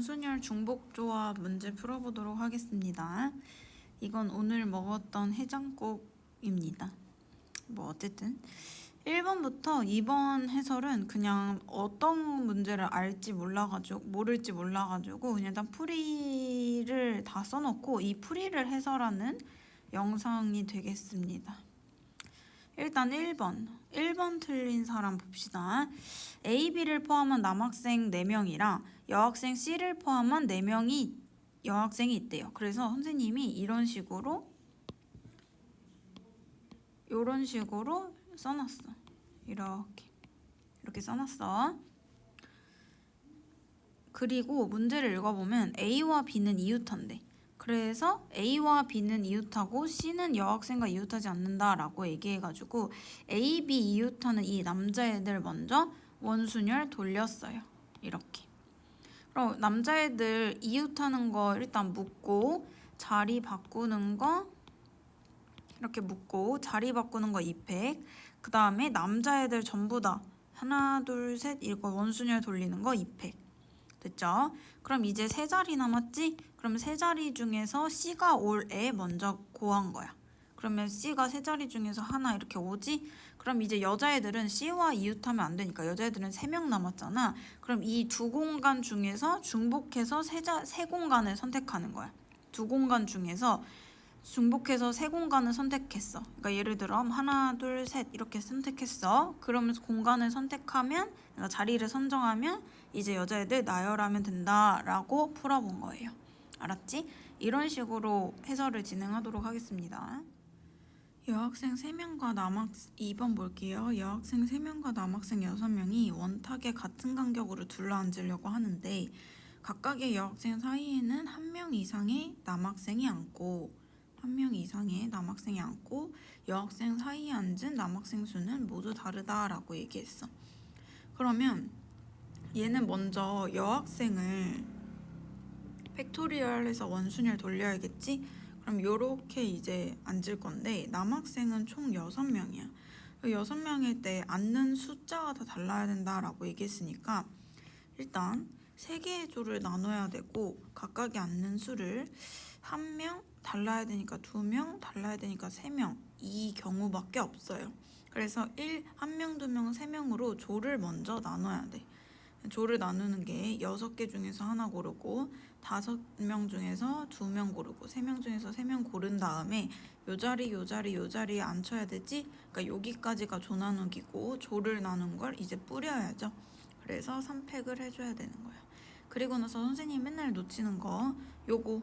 원순열 중복조합 문제 풀어보도록 하겠습니다. 이건 오늘 먹었던 해장국입니다. 어쨌든 1번부터 2번 해설은 그냥 어떤 문제를 모를지 몰라가지고 그냥 일단 풀이를 다 써놓고 이 풀이를 해설하는 영상이 되겠습니다. 일단 1번 틀린 사람 봅시다. A, B를 포함한 남학생 4명이랑 여학생 C를 포함한 4명이 여학생이 있대요. 그래서 선생님이 이런 식으로 써놨어. 이렇게 써놨어. 그리고 문제를 읽어보면 A와 B는 이웃한데, 그래서 A와 B는 이웃하고 C는 여학생과 이웃하지 않는다라고 얘기해가지고 A, B 이웃하는 이 남자애들 먼저 원순열 돌렸어요. 이렇게. 그럼 남자애들 이웃하는 거 일단 묻고 자리 바꾸는 거 이렇게 묻고 자리 바꾸는 거 2팩. 그 다음에 남자애들 전부 다 하나 둘 셋 이거 원순열 돌리는 거 2팩. 됐죠? 그럼 이제 3자리 남았지? 그럼 3자리 중에서 C가 올 애 먼저 고한 거야. 그러면 C가 3자리 중에서 하나 이렇게 오지? 그럼 이제 여자애들은 C와 이웃하면 안 되니까 여자애들은 3명 남았잖아. 그럼 이 두 공간 중에서 중복해서 세 공간을 선택하는 거야. 두 공간 중에서 중복해서 3공간을 선택했어. 그러니까 예를 들어 하나 둘 셋 이렇게 선택했어. 그러면서 공간을 선택하면 그러니까 자리를 선정하면 이제 여자애들 나열하면 된다라고 풀어본 거예요. 알았지? 이런 식으로 해설을 진행하도록 하겠습니다. 여학생 3명과 2번 볼게요. 여학생 3명과 남학생 6명이 원탁에 같은 간격으로 둘러앉으려고 하는데 각각의 여학생 사이에는 1명 이상의 남학생이 앉고 여학생 사이에 앉은 남학생 수는 모두 다르다라고 얘기했어. 그러면 얘는 먼저 여학생을 팩토리얼해서 원순열 돌려야겠지? 그럼 요렇게 이제 앉을 건데 남학생은 총 6명이야. 6명일 때 앉는 숫자가 다 달라야 된다라고 얘기했으니까 일단 3개의 조를 나눠야 되고 각각의 앉는 수를 1명 달라야 되니까 2명 달라야 되니까 3명 이 경우밖에 없어요. 그래서 1명, 2명, 3명으로 조를 먼저 나눠야 돼. 조를 나누는 게 6개 중에서 하나 고르고 5명 중에서 2명 고르고 3명 중에서 3명 고른 다음에 요 자리에 앉혀야 되지? 그러니까 여기까지가 조 나누기고 조를 나눈 걸 이제 뿌려야죠. 그래서 3팩을 해줘야 되는 거야. 그리고 나서 선생님이 맨날 놓치는 거 요거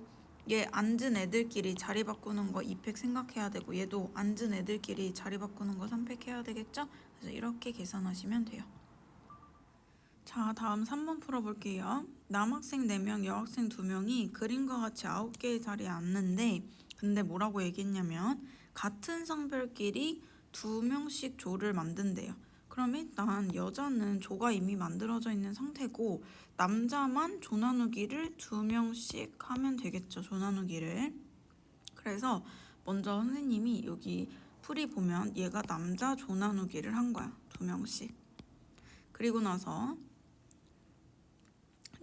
얘 앉은 애들끼리 자리 바꾸는 거 2팩 생각해야 되고 얘도 앉은 애들끼리 자리 바꾸는 거 3팩 해야 되겠죠? 그래서 이렇게 계산하시면 돼요. 자, 다음 3번 풀어볼게요. 남학생 4명, 여학생 2명이 그림과 같이 9개의 자리에 앉는데 근데 뭐라고 얘기했냐면 같은 성별끼리 2명씩 조를 만든대요. 그럼 일단 여자는 조가 이미 만들어져 있는 상태고 남자만 조 나누기를 2명씩 하면 되겠죠. 조 나누기를. 그래서 먼저 선생님이 여기 풀이 보면 얘가 남자 조 나누기를 한 거야. 2명씩. 그리고 나서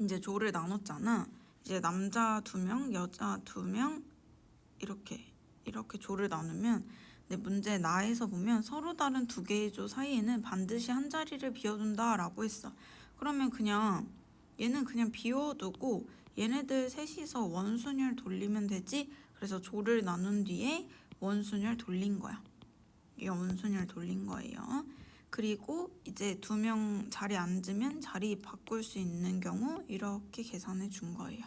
이제 조를 나눴잖아. 이제 남자 2명, 여자 2명 이렇게 조를 나누면 근데 문제 나에서 보면 서로 다른 2개의 조 사이에는 반드시 한 자리를 비워둔다 라고 했어. 그러면 얘는 그냥 비워두고 얘네들 셋이서 원순열 돌리면 되지? 그래서 조를 나눈 뒤에 원순열 돌린 거야. 이게 원순열 돌린 거예요. 그리고 이제 2명 자리 앉으면 자리 바꿀 수 있는 경우 이렇게 계산해 준 거예요.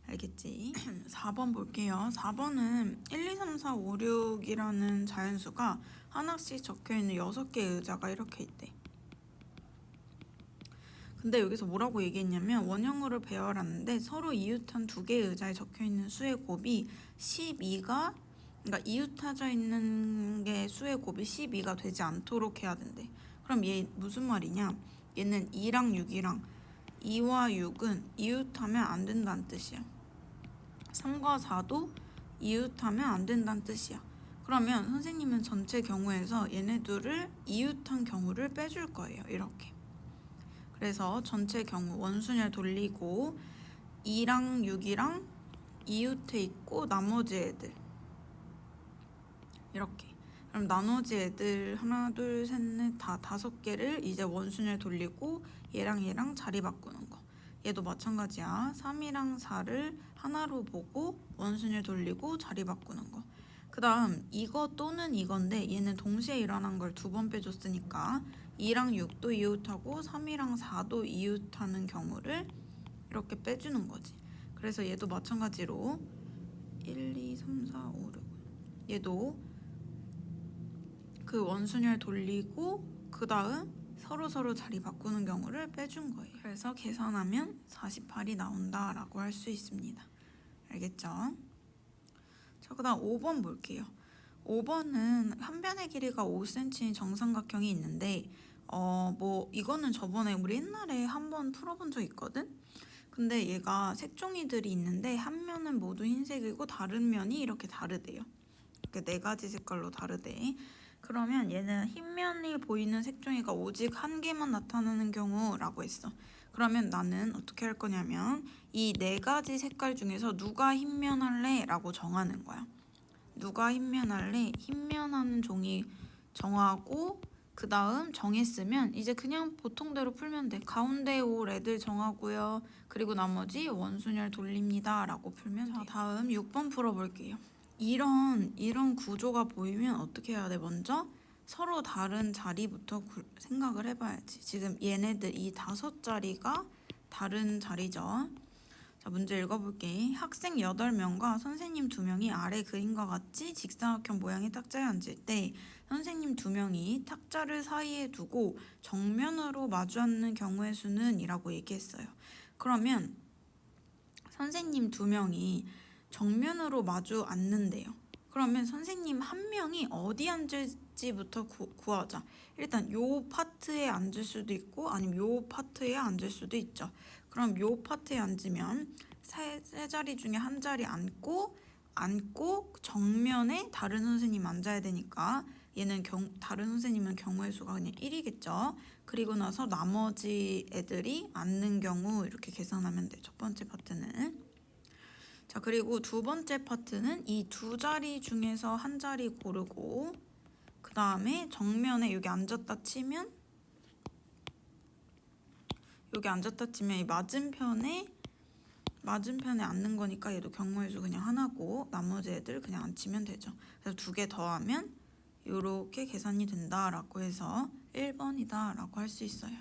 알겠지? 4번 볼게요. 4번은 1, 2, 3, 4, 5, 6이라는 자연수가 하나씩 적혀있는 6개의 의자가 이렇게 있대. 근데 여기서 뭐라고 얘기했냐면 원형으로 배열하는데 서로 이웃한 2개의 의자에 적혀있는 수의 곱이 12가 그러니까 이웃하져 있는 게 수의 곱이 12가 되지 않도록 해야 된대. 그럼 얘 무슨 말이냐? 얘는 2랑 6이랑 2와 6은 이웃하면 안 된다는 뜻이야. 3과 4도 이웃하면 안 된다는 뜻이야. 그러면 선생님은 전체 경우에서 얘네들을 이웃한 경우를 빼줄 거예요. 이렇게. 그래서 전체 경우 원순열 돌리고 2랑 6이랑 이웃에 있고 나머지 애들 이렇게. 그럼 나머지 애들 하나 둘 셋 넷 다 5개를 이제 원순위를 돌리고 얘랑 자리 바꾸는 거. 얘도 마찬가지야. 3이랑 4를 하나로 보고 원순위를 돌리고 자리 바꾸는 거. 그 다음 이거 또는 이건데 얘는 동시에 일어난 걸 2번 빼줬으니까 2랑 6도 이웃하고 3이랑 4도 이웃하는 경우를 이렇게 빼주는 거지. 그래서 얘도 마찬가지로 1, 2, 3, 4, 5, 6 얘도 그 원순위를 돌리고 그 다음 서로 자리 바꾸는 경우를 빼준 거예요. 그래서 계산하면 48이 나온다라고 할 수 있습니다. 알겠죠? 자, 그 다음 5번 볼게요. 5번은 한 변의 길이가 5cm인 정삼각형이 있는데 뭐 이거는 저번에 우리 옛날에 한번 풀어본 적 있거든? 근데 얘가 색종이들이 있는데 한 면은 모두 흰색이고 다른 면이 이렇게 다르대요. 이렇게 4가지 색깔로 다르대. 그러면 얘는 흰 면이 보이는 색종이가 오직 한 개만 나타나는 경우라고 했어. 그러면 나는 어떻게 할 거냐면 이 4가지 색깔 중에서 누가 흰면 할래? 라고 정하는 거야. 누가 흰면 할래? 흰면 하는 종이 정하고 그 다음 정했으면 이제 그냥 보통대로 풀면 돼. 가운데 올 애들 정하고요. 그리고 나머지 원순위를 돌립니다 라고 풀면 돼. 자, 다음 6번 풀어볼게요. 이런 구조가 보이면 어떻게 해야 돼? 먼저 서로 다른 자리부터 생각을 해봐야지. 지금 얘네들 이 5자리가 다른 자리죠. 자, 문제 읽어볼게. 학생 8명과 선생님 2명이 아래 그림과 같이 직사각형 모양의 탁자에 앉을 때 선생님 2명이 탁자를 사이에 두고 정면으로 마주 앉는 경우의 수는 이라고 얘기했어요. 그러면 선생님 2명이 정면으로 마주 앉는데요. 그러면 선생님 한 명이 어디 앉을지부터 구하자. 일단 요 파트에 앉을 수도 있고 아니면 요 파트에 앉을 수도 있죠. 그럼 요 파트에 앉으면 세 자리 중에 한 자리 앉고 정면에 다른 선생님 앉아야 되니까 얘는 다른 선생님은 경우의 수가 그냥 1이겠죠. 그리고 나서 나머지 애들이 앉는 경우 이렇게 계산하면 돼. 첫 번째 파트는. 자, 그리고 두 번째 파트는 이 2자리 중에서 한 자리 고르고 그 다음에 정면에 여기 앉았다 치면 이 맞은편에 앉는 거니까 얘도 경우의 수 그냥 하나고 나머지 애들 그냥 앉히면 되죠. 그래서 2개 더하면 이렇게 계산이 된다라고 해서 1번이다 라고 할 수 있어요.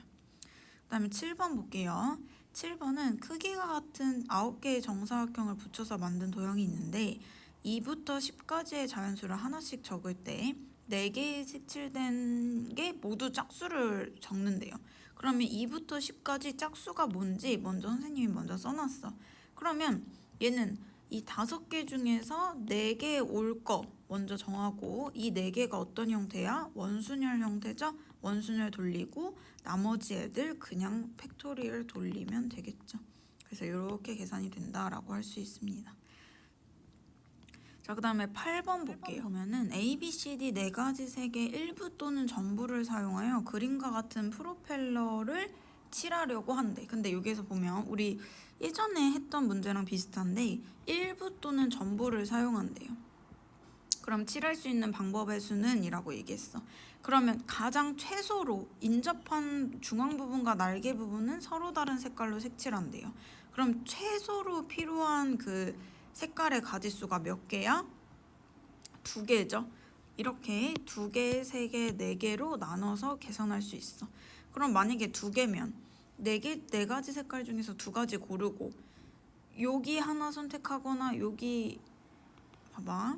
그 다음에 7번 볼게요. 7번은 크기가 같은 9개의 정사각형을 붙여서 만든 도형이 있는데 2부터 10까지의 자연수를 하나씩 적을 때 4개의 색칠된 게 모두 짝수를 적는데요. 그러면 2부터 10까지 짝수가 뭔지 먼저 선생님이 먼저 써놨어. 그러면 얘는 이 5개 중에서 4개 올 거 먼저 정하고 이 4개가 어떤 형태야? 원순열 형태죠? 원순열 돌리고 나머지 애들 그냥 팩토리얼 돌리면 되겠죠. 그래서 이렇게 계산이 된다라고 할 수 있습니다. 자, 그 다음에 8번 볼게요. 보면은 A, B, C, D 4가지 색의 일부 또는 전부를 사용하여 그림과 같은 프로펠러를 칠하려고 한대. 근데 여기에서 보면 우리 예전에 했던 문제랑 비슷한데 일부 또는 전부를 사용한대요. 그럼 칠할 수 있는 방법의 수는 이라고 얘기했어. 그러면 가장 최소로 인접한 중앙 부분과 날개 부분은 서로 다른 색깔로 색칠한대요. 그럼 최소로 필요한 그 색깔의 가지수가 몇 개야? 2개죠. 이렇게 2개, 3개, 4개로 나눠서 계산할 수 있어. 그럼 만약에 2개면 4가지 색깔 중에서 2가지 고르고 여기 하나 선택하거나 여기 봐봐.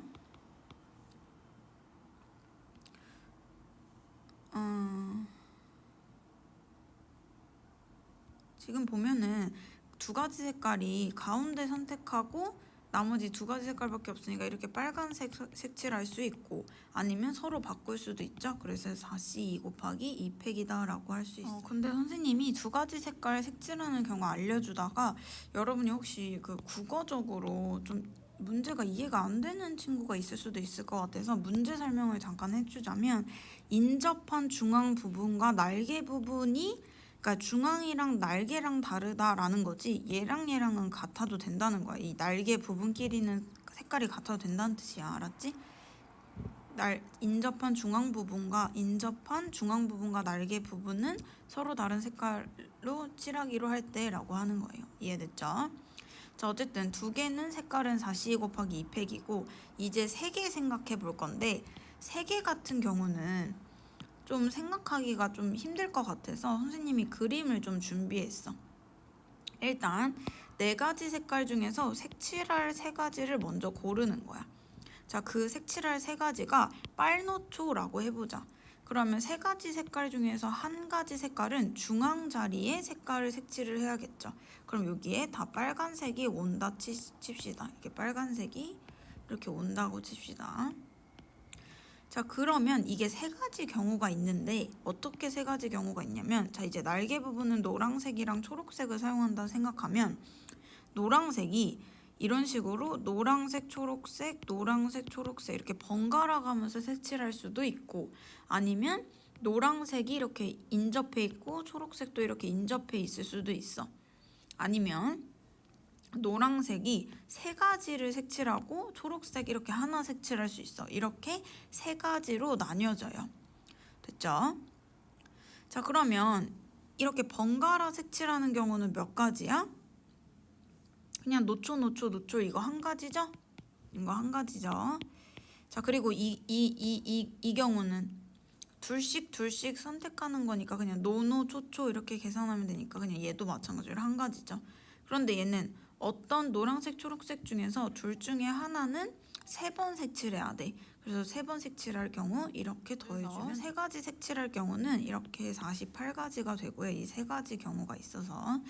지금 보면은 2가지 색깔이 가운데 선택하고 나머지 2가지 색깔밖에 없으니까 이렇게 빨간색 색칠할 수 있고 아니면 서로 바꿀 수도 있죠. 그래서 4C 2 곱하기 2팩이다 라고 할 수 있어요. 근데 선생님이 2가지 색깔 색칠하는 경우 알려주다가 여러분이 혹시 그 국어적으로 좀 문제가 이해가 안 되는 친구가 있을 수도 있을 것 같아서 문제 설명을 잠깐 해주자면 인접한 중앙 부분과 날개 부분이 그러니까 중앙이랑 날개랑 다르다라는 거지 얘랑은 같아도 된다는 거야. 이 날개 부분끼리는 색깔이 같아도 된다는 뜻이야. 알았지? 인접한 중앙 부분과 날개 부분은 서로 다른 색깔로 칠하기로 할 때라고 하는 거예요. 이해됐죠? 자, 어쨌든 두 개는 색깔은 4C 곱하기 2팩이고 이제 세 개 생각해 볼 건데 세 개 같은 경우는 좀 생각하기가 좀 힘들 것 같아서 선생님이 그림을 좀 준비했어. 일단 네 가지 색깔 중에서 색칠할 세 가지를 먼저 고르는 거야. 자, 그 색칠할 세 가지가 빨노초라고 해보자. 그러면 세 가지 색깔 중에서 한 가지 색깔은 중앙 자리에 색깔을 색칠을 해야겠죠. 그럼 여기에 다 빨간색이 온다 칩시다. 이렇게 빨간색이 이렇게 온다고 칩시다. 자, 그러면 이게 세 가지 경우가 있는데 어떻게 세 가지 경우가 있냐면 자, 이제 날개 부분은 노란색이랑 초록색을 사용한다 생각하면 노란색이 이런 식으로 노란색, 초록색 이렇게 번갈아 가면서 색칠할 수도 있고 아니면 노란색이 이렇게 인접해 있고 초록색도 이렇게 인접해 있을 수도 있어. 아니면 노란색이 세 가지를 색칠하고 초록색 이렇게 하나 색칠할 수 있어. 이렇게 세 가지로 나뉘어져요. 됐죠? 자, 그러면 이렇게 번갈아 색칠하는 경우는 몇 가지야? 그냥 노초 이거 한 가지죠? 이거 한 가지죠. 자, 그리고 이 경우는 둘씩 선택하는 거니까 그냥 노노 초초 이렇게 계산하면 되니까 그냥 얘도 마찬가지로 한 가지죠. 그런데 얘는 어떤 노란색, 초록색 중에서 둘 중에 하나는 세 번 색칠해야 돼. 그래서 세 번 색칠할 경우 이렇게 더해주면 세 가지 색칠할 경우는 이렇게 48가지가 되고요. 이 세 가지 경우가 있어서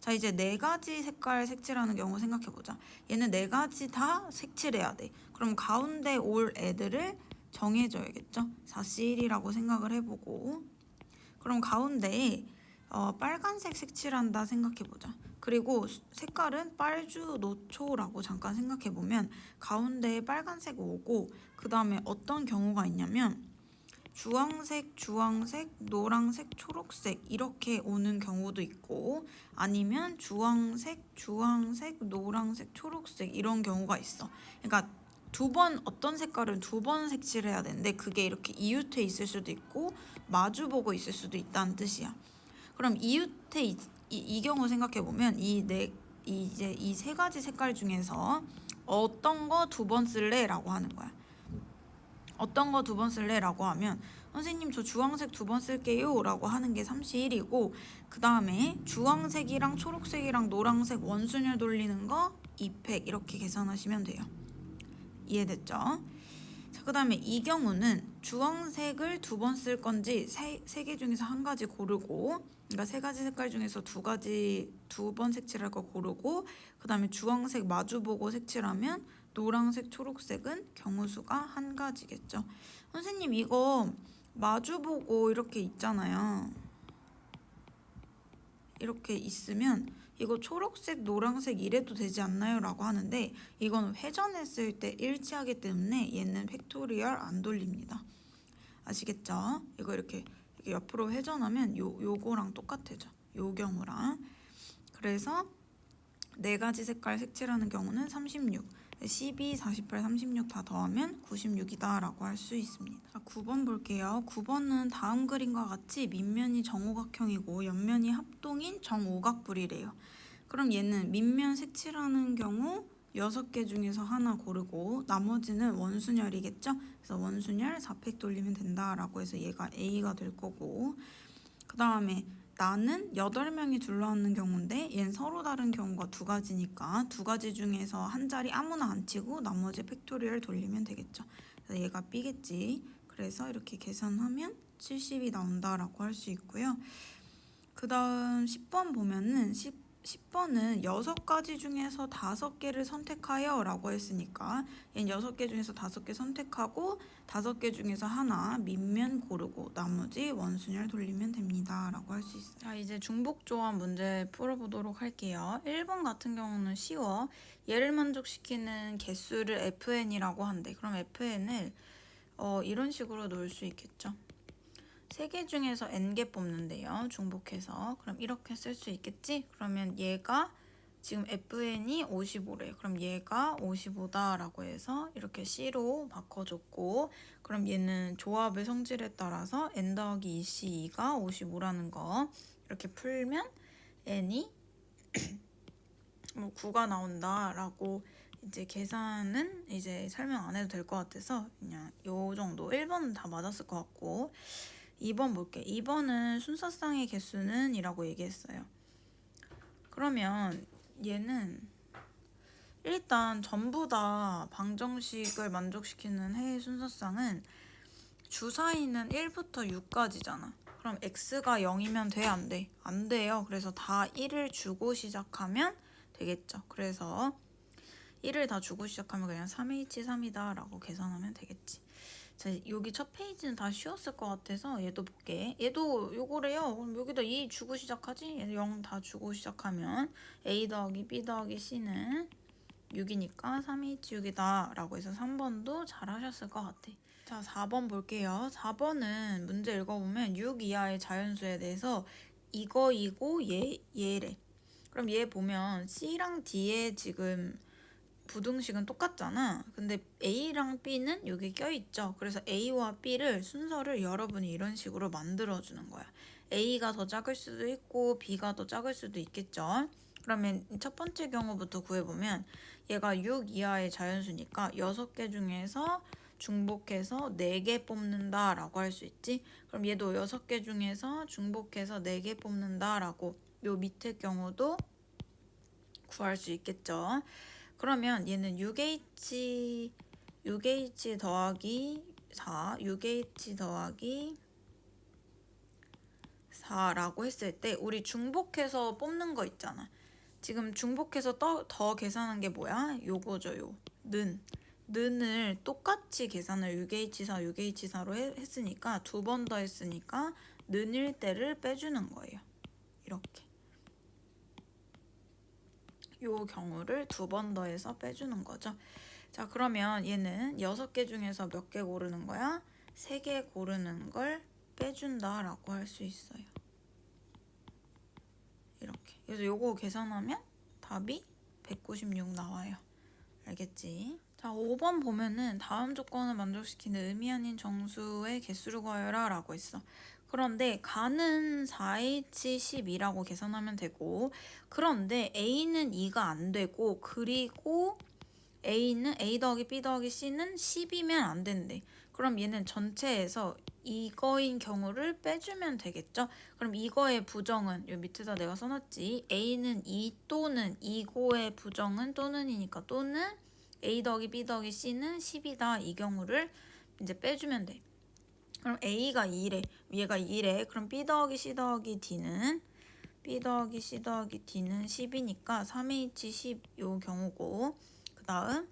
자, 이제 네 가지 색깔 색칠하는 경우 생각해보자. 얘는 네 가지 다 색칠해야 돼. 그럼 가운데 올 애들을 정해줘야겠죠. 4C1이라고 생각을 해보고 그럼 가운데에 빨간색 색칠한다 생각해보자. 그리고 색깔은 빨주 노초라고 잠깐 생각해보면 가운데에 빨간색 오고 그 다음에 어떤 경우가 있냐면 주황색, 노란색, 초록색 이렇게 오는 경우도 있고 아니면 주황색, 노란색, 초록색 이런 경우가 있어. 그러니까 어떤 색깔은 두 번 색칠해야 되는데 그게 이렇게 이웃해 있을 수도 있고 마주보고 있을 수도 있다는 뜻이야. 그럼 이웃해 이 경우 생각해 보면 이제 이 세 가지 색깔 중에서 어떤 거 두 번 쓸래라고 하는 거야. 어떤 거 두 번 쓸래라고 하면 선생님 저 주황색 두 번 쓸게요 라고 하는 게 31이고 그 다음에 주황색이랑 초록색이랑 노란색 원순열 돌리는 거 2팩 이렇게 계산하시면 돼요. 이해됐죠? 자, 그 다음에 이 경우는 주황색을 두 번 쓸 건지 세 개 중에서 한 가지 고르고 그러니까 세 가지 색깔 중에서 두 번 색칠할 거 고르고 그 다음에 주황색 마주보고 색칠하면 노란색, 초록색은 경우 수가 한 가지겠죠. 선생님 이거 마주보고 이렇게 있잖아요. 이렇게 있으면 이거 초록색, 노란색 이래도 되지 않나요? 라고 하는데 이건 회전했을 때 일치하기 때문에 얘는 팩토리얼 안 돌립니다. 아시겠죠? 이거 이렇게 옆으로 회전하면 요거랑 똑같아져. 요 경우랑. 그래서 네 가지 색깔 색칠하는 경우는 36. 12, 48, 36 다 더하면 96이다 라고 할 수 있습니다. 자, 9번 볼게요. 9번은 다음 그림과 같이 밑면이 정오각형이고 옆면이 합동인 정오각뿔이래요. 그럼 얘는 밑면 색칠하는 경우 6개 중에서 하나 고르고 나머지는 원순열이겠죠? 그래서 원순열 4팩 돌리면 된다라고 해서 얘가 A가 될 거고 그 다음에 나는 8명이 둘러앉는 경우인데 얘는 서로 다른 경우가 두 가지니까 두 가지 중에서 한 자리 아무나 안 치고 나머지 팩토리얼 돌리면 되겠죠. 그래서 얘가 B겠지. 그래서 이렇게 계산하면 70이 나온다라고 할 수 있고요. 그 다음 10번 보면은 10번은 6가지 중에서 5개를 선택하여 라고 했으니까 얘는 6개 중에서 5개 선택하고 5개 중에서 하나 밑면 고르고 나머지 원순열 돌리면 됩니다 라고 할 수 있어요. 자, 이제 중복조합 문제 풀어보도록 할게요. 1번 같은 경우는 쉬워. 얘를 만족시키는 개수를 FN이라고 한대. 그럼 FN을 이런 식으로 놓을 수 있겠죠. 세 개 중에서 n개 뽑는데요. 중복해서. 그럼 이렇게 쓸 수 있겠지? 그러면 얘가 지금 fn이 55래. 그럼 얘가 55다라고 해서 이렇게 c로 바꿔줬고, 그럼 얘는 조합의 성질에 따라서 n 더하기 2c2가 55라는 거 이렇게 풀면 n이 뭐 9가 나온다라고 이제 계산은 이제 설명 안 해도 될 것 같아서 그냥 요 정도. 1번은 다 맞았을 것 같고, 2번 볼게. 2번은 순서쌍의 개수는 이라고 얘기했어요. 그러면 얘는 일단 전부 다 방정식을 만족시키는 해의 순서쌍은 주사위는 1부터 6까지잖아. 그럼 x가 0이면 돼? 안 돼? 안 돼요. 그래서 다 1을 주고 시작하면 되겠죠. 그래서 1을 다 주고 시작하면 그냥 3H3이다 라고 계산하면 되겠지. 자, 여기 첫 페이지는 다 쉬웠을 것 같아서 얘도 볼게. 얘도 요거래요. 그럼 여기다 2 주고 시작하지? 얘도 0 다 주고 시작하면 A 더하기 B 더하기 C는 6이니까 3H6이다 라고 해서 3번도 잘 하셨을 것 같아. 자, 4번 볼게요. 4번은 문제 읽어보면 6 이하의 자연수에 대해서 이거 얘래. 그럼 얘 보면 C랑 D에 지금 부등식은 똑같잖아. 근데 A랑 B는 여기 껴있죠. 그래서 A와 B를 순서를 여러분이 이런 식으로 만들어주는 거야. A가 더 작을 수도 있고 B가 더 작을 수도 있겠죠. 그러면 첫 번째 경우부터 구해보면 얘가 6 이하의 자연수니까 6개 중에서 중복해서 4개 뽑는다 라고 할 수 있지. 그럼 얘도 6개 중에서 중복해서 4개 뽑는다 라고 요 밑에 경우도 구할 수 있겠죠. 그러면 얘는 6H 더하기 4, 6H 더하기 4라고 했을 때 우리 중복해서 뽑는 거 있잖아. 지금 중복해서 더 계산한 게 뭐야? 요거죠. 는을 똑같이 계산을 6H4, 6H4로 했으니까 두 번 더 했으니까 는일 때를 빼주는 거예요. 이렇게. 요 경우를 두 번 더해서 빼주는 거죠. 자, 그러면 얘는 6개 중에서 몇 개 고르는 거야? 3개 고르는 걸 빼준다 라고 할 수 있어요. 이렇게. 그래서 요거 계산하면 답이 196 나와요. 알겠지? 자, 5번 보면은 다음 조건을 만족시키는 의미 아닌 정수의 개수를 구하여라 라고 했어. 그런데 가는 4H12라고 계산하면 되고, 그런데 A는 2가 안 되고, 그리고 A는 A 더하기 B 더하기 C는 10이면 안 된대. 그럼 얘는 전체에서 이거인 경우를 빼주면 되겠죠? 그럼 이거의 부정은 요 밑에다 내가 써놨지. A는 2 또는 이거의 부정은 또는이니까 또는 A 더하기 B 더하기 C는 10이다. 이 경우를 이제 빼주면 돼. 그럼 A가 2래. 얘가 2래. 그럼 B 더하기 C 더하기 D는 B 더하기 C 더하기 D는 10이니까 3H10 요 경우고, 그 다음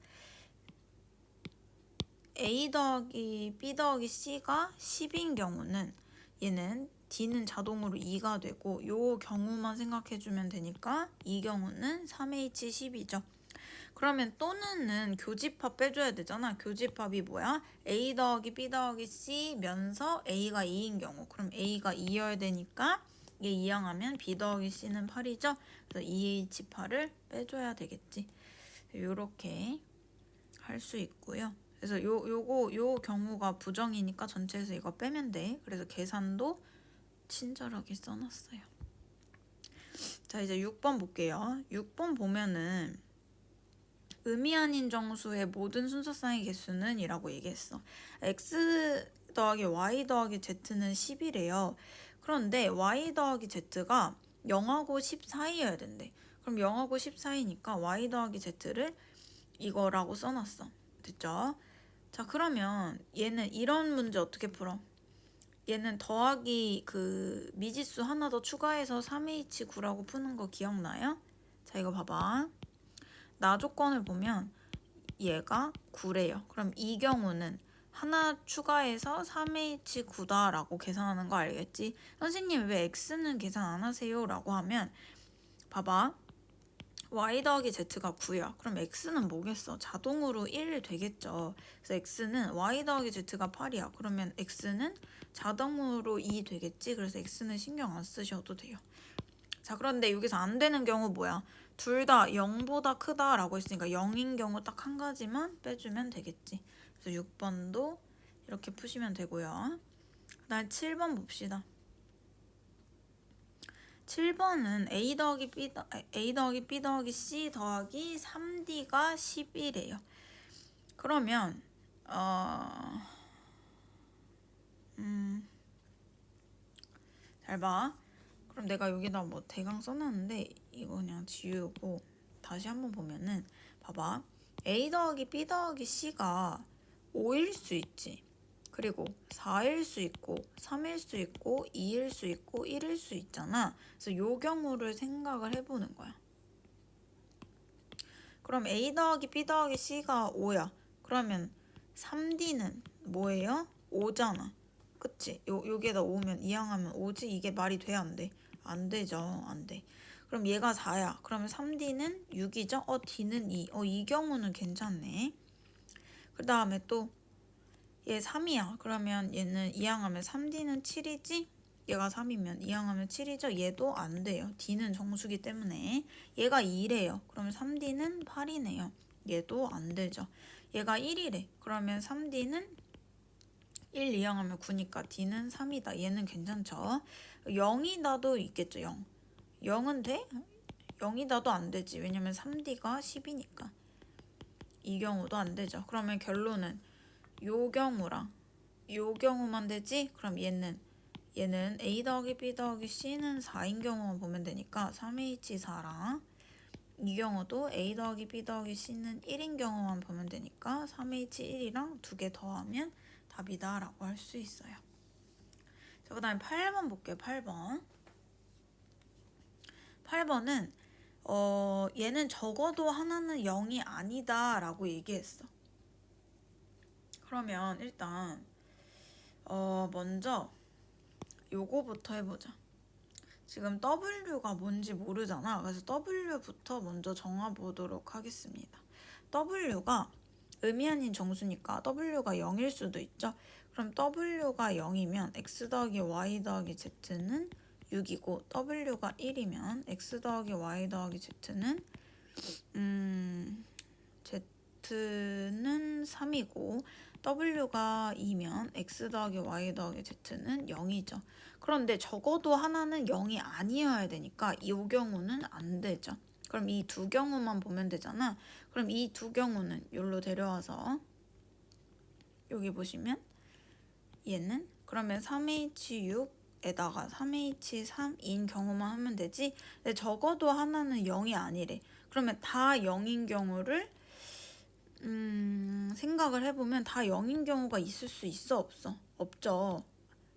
A 더하기 B 더하기 C가 10인 경우는 얘는 D는 자동으로 2가 되고 요 경우만 생각해주면 되니까 이 경우는 3H10이죠. 그러면 또는은 교집합 빼줘야 되잖아. 교집합이 뭐야? A 더하기 B 더하기 C 면서 A가 2인 경우. 그럼 A가 2여야 되니까 얘 이항하면 B 더하기 C는 8이죠. 그래서 2H8을 빼줘야 되겠지. 요렇게 할 수 있고요. 그래서 요 경우가 부정이니까 전체에서 이거 빼면 돼. 그래서 계산도 친절하게 써놨어요. 자, 이제 6번 볼게요. 6번 보면은 의미 아닌 정수의 모든 순서쌍의 개수는 이라고 얘기했어. x 더하기 y 더하기 z는 10이래요. 그런데 y 더하기 z가 0하고 10 사이여야 된대. 그럼 0하고 10 사이니까 y 더하기 z를 이거라고 써놨어. 됐죠? 자, 그러면 얘는 이런 문제 어떻게 풀어? 얘는 더하기 그 미지수 하나 더 추가해서 3H9라고 푸는 거 기억나요? 자, 이거 봐봐. 나 조건을 보면 얘가 9래요. 그럼 이 경우는 하나 추가해서 3H9다 라고 계산하는 거 알겠지? 선생님 왜 X는 계산 안 하세요? 라고 하면 봐봐. y 더하기 z가 9야. 그럼 x는 뭐겠어? 자동으로 1 되겠죠. 그래서 x는 y 더하기 z가 8이야. 그러면 x는 자동으로 2 되겠지. 그래서 x는 신경 안 쓰셔도 돼요. 자, 그런데 여기서 안 되는 경우 뭐야? 둘 다 0보다 크다라고 했으니까 0인 경우 딱 한 가지만 빼주면 되겠지. 그래서 6번도 이렇게 푸시면 되고요. 그다음 7번 봅시다. 7번은 A 더하기 B 더하기 C 더하기 3D가 11이에요. 그러면 잘 봐. 그럼 내가 여기다 뭐 대강 써놨는데 이거 그냥 지우고 다시 한번 보면은 봐봐. A 더하기 B 더하기 C가 5일 수 있지. 그리고 4일 수 있고 3일 수 있고 2일 수 있고 1일 수 있잖아. 그래서 요 경우를 생각을 해보는 거야. 그럼 A 더하기 B 더하기 C가 5야. 그러면 3D는 뭐예요? 5잖아. 그치? 여기에다 5면 이항하면 5지? 이게 말이 돼? 안 돼? 안 되죠. 안 돼. 그럼 얘가 4야. 그러면 3D는 6이죠? D는 2. 이 경우는 괜찮네. 그 다음에 또 얘 3이야. 그러면 얘는 이항하면 3D는 7이지? 얘가 3이면 이항하면 7이죠? 얘도 안 돼요. D는 정수기 때문에. 얘가 2래요. 그러면 3D는 8이네요. 얘도 안 되죠. 얘가 1이래. 그러면 3D는 1 이항하면 9니까 D는 3이다. 얘는 괜찮죠? 0이다도 있겠죠. 0. 0은 돼? 0이다도 안 되지. 왜냐면 3D가 10이니까. 이 경우도 안 되죠. 그러면 결론은 요 경우랑 요 경우만 되지? 그럼 얘는 A 더하기 B 더하기 C는 4인 경우만 보면 되니까 3H4랑 이 경우도 A 더하기 B 더하기 C는 1인 경우만 보면 되니까 3H1이랑 2개 더하면 답이다 라고 할 수 있어요. 자, 그 다음에 8번 볼게요. 8번은 얘는 적어도 하나는 0이 아니다 라고 얘기했어. 그러면 일단 먼저 요거부터 해보자. 지금 W가 뭔지 모르잖아. 그래서 W부터 먼저 정해보도록 하겠습니다. W가 의미 아닌 정수니까 W가 0일 수도 있죠. 그럼 W가 0이면 X 더하기 Y 더하기 Z는 6이고 W가 1이면 X 더하기 Y 더하기 Z는 Z는 3이고 W가 2면 X 더하기 Y 더하기 Z는 0이죠. 그런데 적어도 하나는 0이 아니어야 되니까 이 경우는 안 되죠. 그럼 이 두 경우만 보면 되잖아. 그럼 이 두 경우는 여기로 데려와서 여기 보시면 얘는 그러면 3H6에다가 3H3인 경우만 하면 되지. 근데 적어도 하나는 0이 아니래. 그러면 다 0인 경우를 생각을 해보면 다 0인 경우가 있을 수 있어? 없어? 없죠.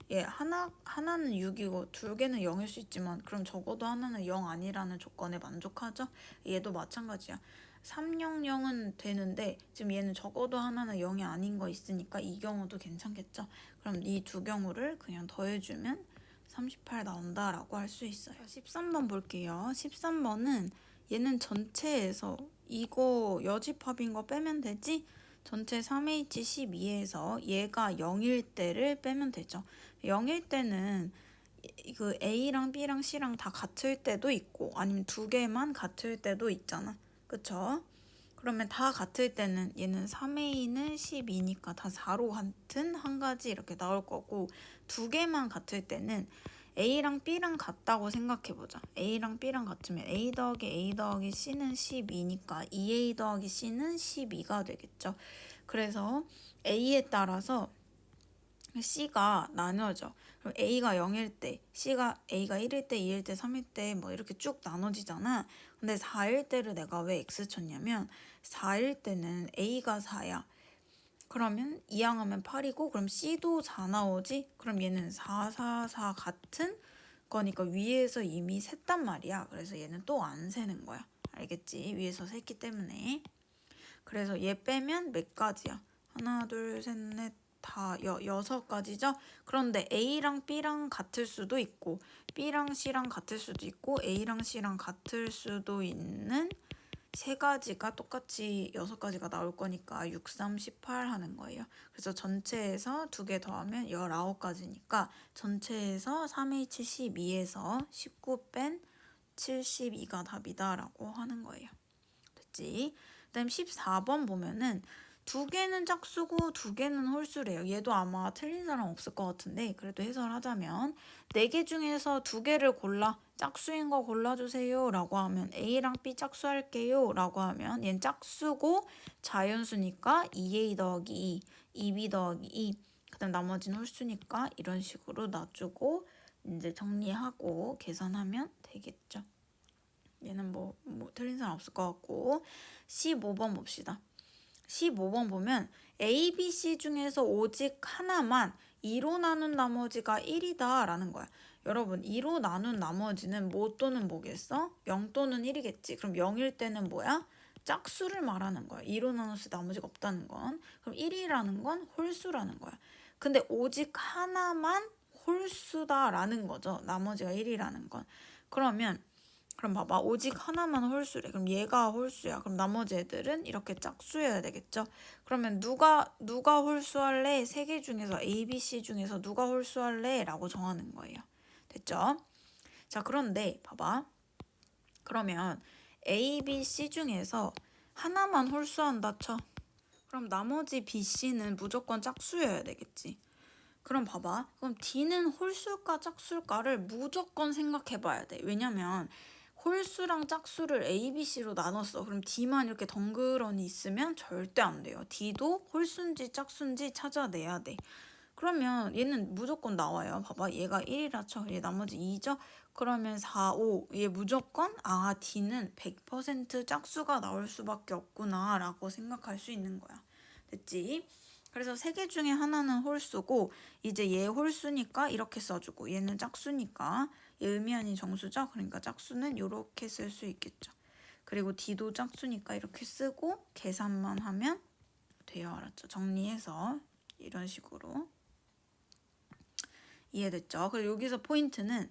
예, 하나는 6이고 2개는 0일 수 있지만 그럼 적어도 하나는 0 아니라는 조건에 만족하죠? 얘도 마찬가지야. 300은 되는데 지금 얘는 적어도 하나는 0이 아닌 거 있으니까 이 경우도 괜찮겠죠? 그럼 이 두 경우를 그냥 더해주면 38 나온다라고 할 수 있어요. 13번 볼게요. 13번은 얘는 전체에서 이거 여집합인 거 빼면 되지? 전체 3H12에서 얘가 0일 때를 빼면 되죠. 0일 때는 그 A랑 B랑 C랑 다 같을 때도 있고 아니면 두 개만 같을 때도 있잖아. 그쵸? 그러면 다 같을 때는 얘는 3A는 12니까 다 4로 같은 한 가지 이렇게 나올 거고 두 개만 같을 때는 A랑 B랑 같다고 생각해보자. A랑 B랑 같으면 A 더하기 C는 12니까 2A 더하기 C는 12가 되겠죠. 그래서 A에 따라서 C가 나눠져. 그럼 A가 0일 때, A가 1일 때, 2일 때, 3일 때 뭐 이렇게 쭉 나눠지잖아. 근데 4일 때를 내가 왜 X 쳤냐면 4일 때는 A가 4야. 그러면 이항하면 8이고 그럼 C도 4 나오지? 그럼 얘는 4, 4, 4 같은 거니까 위에서 이미 셌단 말이야. 그래서 얘는 또 안 세는 거야. 알겠지? 위에서 셌기 때문에. 그래서 얘 빼면 몇 가지야? 하나, 둘, 셋, 넷, 다 6가지죠? 그런데 A랑 B랑 같을 수도 있고 B랑 C랑 같을 수도 있고 A랑 C랑 같을 수도 있는 3가지가 똑같이 6가지가 나올 거니까 6, 3, 18 하는 거예요. 그래서 전체에서 2개 더하면 19가지니까 전체에서 3H12에서 19 뺀 72가 답이다 라고 하는 거예요. 됐지? 그 다음 14번 보면은 2개는 짝수고 2개는 홀수래요. 얘도 아마 틀린 사람 없을 것 같은데 그래도 해설하자면 4개 중에서 2개를 골라 짝수인 거 골라주세요 라고 하면 A랑 B 짝수 할게요 라고 하면 얘는 짝수고 자연수니까 2A 더하기 2, 2B 더하기 2, 그 다음 나머지는 홀수니까 이런 식으로 놔주고 이제 정리하고 계산하면 되겠죠. 얘는 뭐 틀린 사람 없을 것 같고 15번 봅시다. 15번 보면 A, B, C 중에서 오직 하나만 2로 나눈 나머지가 1이다 라는 거야. 여러분 2로 나눈 나머지는 뭐 또는 뭐겠어? 0 또는 1이겠지. 그럼 0일 때는 뭐야? 짝수를 말하는 거야. 2로 나눴을 때 나머지가 없다는 건. 그럼 1이라는 건 홀수라는 거야. 근데 오직 하나만 홀수다라는 거죠. 나머지가 1이라는 건. 그럼 봐봐. 오직 하나만 홀수래. 그럼 얘가 홀수야. 그럼 나머지 애들은 이렇게 짝수여야 되겠죠? 그러면 누가 홀수할래? 3개 중에서 A, B, C 중에서 누가 홀수할래? 라고 정하는 거예요. 됐죠? 자, 그런데 봐봐. 그러면 A, B, C 중에서 하나만 홀수한다 쳐. 그럼 나머지 B, C는 무조건 짝수여야 되겠지. 그럼 봐봐. 그럼 D는 홀수일까 짝수일까를 무조건 생각해 봐야 돼. 왜냐면 홀수랑 짝수를 A, B, C로 나눴어. 그럼 D만 이렇게 덩그러니 있으면 절대 안 돼요. D도 홀수인지 짝수인지 찾아내야 돼. 그러면 얘는 무조건 나와요. 봐봐. 얘가 1이라 쳐. 얘 나머지 2죠? 그러면 4, 5. 얘 무조건 D는 100% 짝수가 나올 수밖에 없구나 라고 생각할 수 있는 거야. 됐지? 그래서 3개 중에 하나는 홀수고 이제 얘 홀수니까 이렇게 써주고 얘는 짝수니까 얘 의미 아닌 정수죠? 그러니까 짝수는 이렇게 쓸 수 있겠죠. 그리고 D도 짝수니까 이렇게 쓰고 계산만 하면 돼요. 알았죠? 정리해서 이런 식으로 이해됐죠? 그리고 여기서 포인트는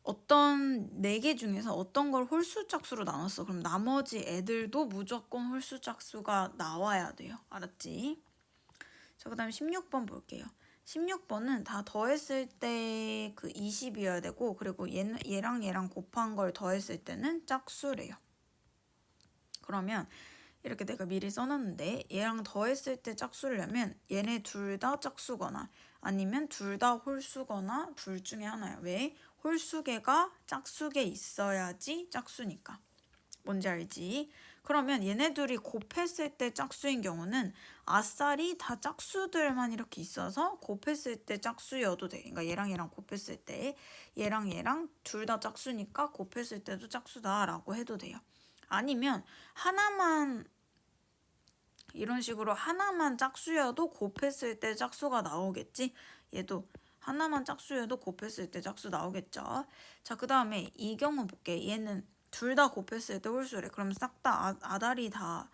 어떤 4개 중에서 어떤 걸 홀수 짝수로 나눴어. 그럼 나머지 애들도 무조건 홀수 짝수가 나와야 돼요. 알았지? 자, 그 다음에 16번 볼게요. 16번은 다 더했을 때 그 20이어야 되고 그리고 얘랑 얘랑 곱한 걸 더했을 때는 짝수래요. 그러면 이렇게 내가 미리 써놨는데 얘랑 더했을 때 짝수를 내면 얘네 둘 다 짝수거나 아니면 둘 다 홀수거나 둘 중에 하나야. 왜? 홀수계가 짝수계 있어야지 짝수니까. 뭔지 알지? 그러면 얘네 둘이 곱했을 때 짝수인 경우는 아싸리 다 짝수들만 이렇게 있어서 곱했을 때 짝수여도 돼. 그러니까 얘랑 얘랑 곱했을 때 얘랑 얘랑 둘 다 짝수니까 곱했을 때도 짝수다라고 해도 돼요. 아니면 하나만 이런 식으로 하나만 짝수여도 곱했을 때 짝수가 나오겠지? 얘도 하나만 짝수여도 곱했을 때 짝수 나오겠죠? 자, 그 다음에 이 경우 볼게. 얘는 둘 다 곱했을 때 홀수래. 그럼 싹 다 아다리 다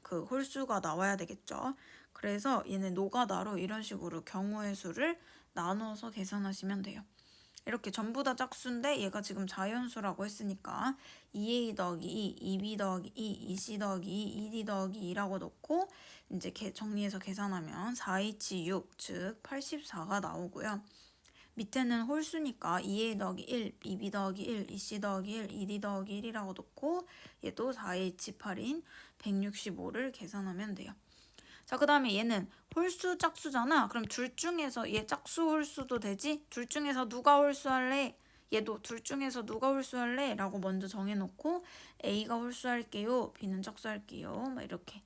그 홀수가 나와야 되겠죠? 그래서 얘는 노가다로 이런 식으로 경우의 수를 나눠서 계산하시면 돼요. 이렇게 전부 다 짝수인데 얘가 지금 자연수라고 했으니까 2A 더하기 2, 2B 더하기 2, 2C 더하기 2, 2D 더하기 2라고 넣고 이제 정리해서 계산하면 4H6, 즉 84가 나오고요. 밑에는 홀수니까 2A 더하기 1, 2B 더하기 1, 2C 더하기 1, 2D 더하기 1이라고 넣고 얘도 4H8인 165를 계산하면 돼요. 자, 그 다음에 얘는 홀수 짝수잖아. 그럼 둘 중에서 얘 짝수 홀수도 되지? 둘 중에서 누가 홀수할래? 얘도 둘 중에서 누가 홀수할래? 라고 먼저 정해놓고 A가 홀수할게요. B는 짝수할게요. 막 이렇게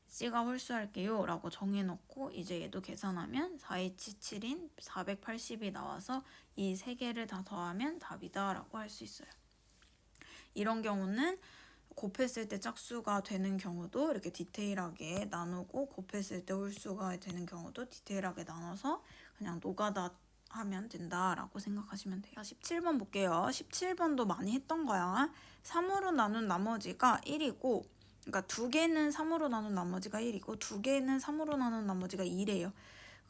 C가 홀수할게요. 라고 정해놓고 이제 얘도 계산하면 4H7인 480이 나와서 이 3개를 다 더하면 답이다 라고 할 수 있어요. 이런 경우는 곱했을 때 짝수가 되는 경우도 이렇게 디테일하게 나누고 곱했을 때 홀수가 되는 경우도 디테일하게 나눠서 그냥 노가다 하면 된다라고 생각하시면 돼요. 17번 볼게요. 17번도 많이 했던 거야. 3으로 나눈 나머지가 1이고 그러니까 2개는 3으로 나눈 나머지가 1이고 2개는 3으로 나눈 나머지가 2래요.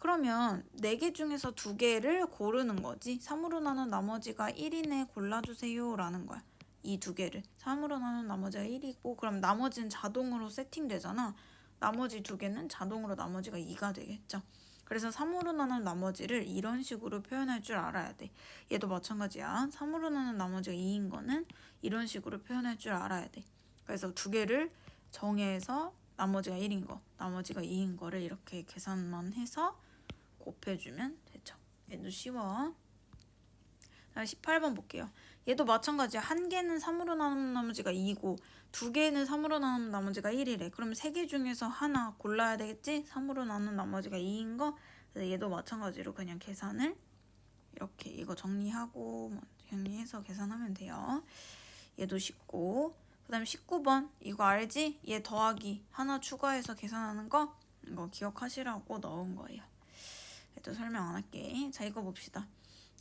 그러면 4개 중에서 2개를 고르는 거지. 3으로 나눈 나머지가 1이네 골라주세요 라는 거야. 이 2개를 3으로 나눈 나머지가 1이고 그럼 나머지는 자동으로 세팅되잖아. 나머지 2개는 자동으로 나머지가 2가 되겠죠. 그래서 3으로 나눈 나머지를 이런 식으로 표현할 줄 알아야 돼. 얘도 마찬가지야. 3으로 나눈 나머지가 2인 거는 이런 식으로 표현할 줄 알아야 돼. 그래서 2개를 정해서 나머지가 1인 거, 나머지가 2인 거를 이렇게 계산만 해서 곱해주면 되죠. 얘도 쉬워. 18번 볼게요. 얘도 마찬가지야. 1개는 3으로 나눈 나머지가 2고 2개는 3으로 나눈 나머지가 1이래. 그럼 3개 중에서 하나 골라야 되겠지? 3으로 나눈 나머지가 2인 거. 그래서 얘도 마찬가지로 그냥 계산을 이렇게 이거 정리하고 정리해서 계산하면 돼요. 얘도 쉽고 그 다음에 19번 이거 알지? 얘 더하기 하나 추가해서 계산하는 거 이거 기억하시라고 넣은 거예요. 얘도 설명 안 할게. 자 이거 봅시다.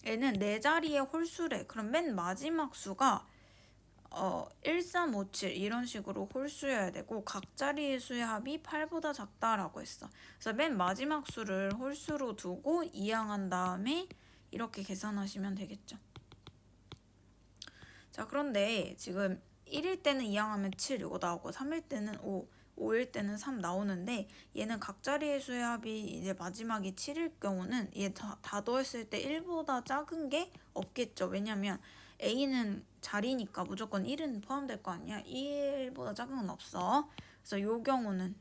얘는 4자리의 홀수래. 그럼 맨 마지막 수가 1357 이런 식으로 홀수여야 되고 각 자리의 수의 합이 8보다 작다라고 했어. 그래서 맨 마지막 수를 홀수로 두고 이항한 다음에 이렇게 계산하시면 되겠죠. 자 그런데 지금 1일 때는 이항하면 7 이거 나오고 3일 때는 5 5일 때는 3 나오는데 얘는 각 자리의 수의 합이 이제 마지막이 7일 경우는 얘 다 더했을 때 1보다 작은 게 없겠죠. 왜냐면 A는 자리니까 무조건 1은 포함될 거 아니야. 1보다 작은 건 없어. 그래서 요 경우는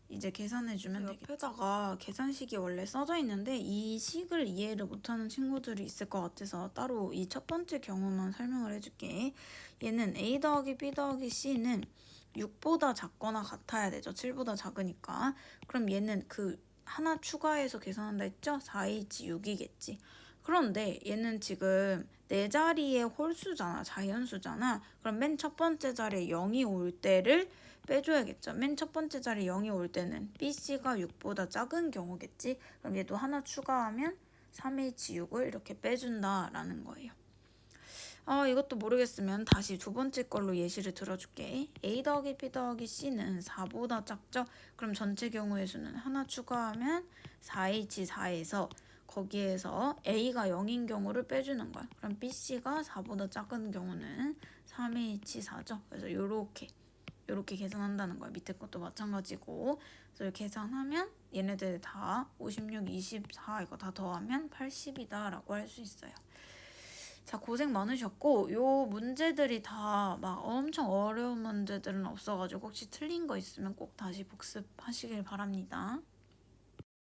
이제 계산해주면 되겠죠. 옆에다가 계산식이 원래 써져 있는데 이 식을 이해를 못하는 친구들이 있을 것 같아서 따로 이 첫 번째 경우만 설명을 해줄게. 얘는 A 더하기 B 더하기 C는 6보다 작거나 같아야 되죠. 7보다 작으니까. 그럼 얘는 그 하나 추가해서 계산한다 했죠? 4H6이겠지. 그런데 얘는 지금 4자리의 홀수잖아. 자연수잖아. 그럼 맨 첫 번째 자리에 0이 올 때를 빼줘야겠죠. 맨 첫 번째 자리에 0이 올 때는 BC가 6보다 작은 경우겠지. 그럼 얘도 하나 추가하면 3H6을 이렇게 빼준다라는 거예요. 이것도 모르겠으면 다시 두 번째 걸로 예시를 들어줄게. A 더하기 B 더하기 C는 4보다 작죠? 그럼 전체 경우의 수는 하나 추가하면 4H4에서 거기에서 A가 0인 경우를 빼주는 거야. 그럼 BC가 4보다 작은 경우는 3H4죠? 그래서 요렇게 계산한다는 거야. 밑에 것도 마찬가지고. 그래서 계산하면 얘네들 다 56, 24 이거 다 더하면 80이다 라고 할 수 있어요. 자 고생 많으셨고 요 문제들이 다 막 엄청 어려운 문제들은 없어가지고 혹시 틀린 거 있으면 꼭 다시 복습하시길 바랍니다.